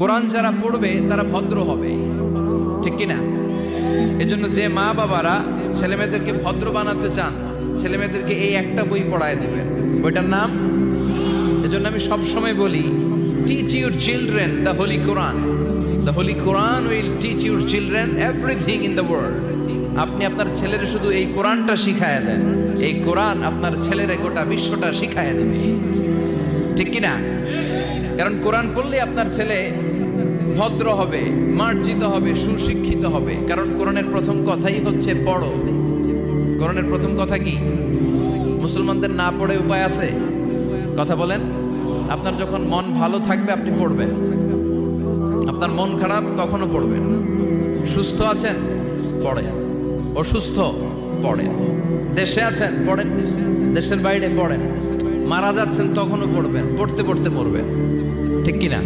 কোরআন যারা পড়বে তারা ভদ্র হবে, ঠিক কিনা? এজন্য যে মা বাবারা ছেলেমেয়েদেরকে ভদ্র বানাতে চান, ছেলেমেয়েদেরকে এই একটা বই পড়ায় দিবেন, বইটার নাম। এজন্য আমি সব সময় বলি, teach your children the Holi Quran. The Holi Quran will teach your children everything in the world. আপনি আপনার ছেলের শুধু এই কোরআনটা শিখায় দেন, এই কোরআন আপনার ছেলের গোটা বিশ্বটা শিখায় দেবে, ঠিক কিনা? কারণ কোরআন পড়লে আপনার ছেলে ভদ্র হবে, মার্জিত হবে, সুশিক্ষিত হবে। কারণ কোরআনের প্রথম কথাই হচ্ছে পড়ো। কোরআনের প্রথম কথা কি? মুসলমানদের না পড়ে উপায় আছে? কথা বলেন। আপনার যখন মন ভালো থাকবে আপনি পড়বেন, আপনার মন খারাপ তখনও পড়বেন। সুস্থ আছেন পড়েন, অসুস্থ পড়েন, দেশে আছেন পড়েন, দেশের বাইরে পড়েন, মারা যাচ্ছেন তখনও পড়বেন, পড়তে পড়তে মরবেন, ঠিক কিনা?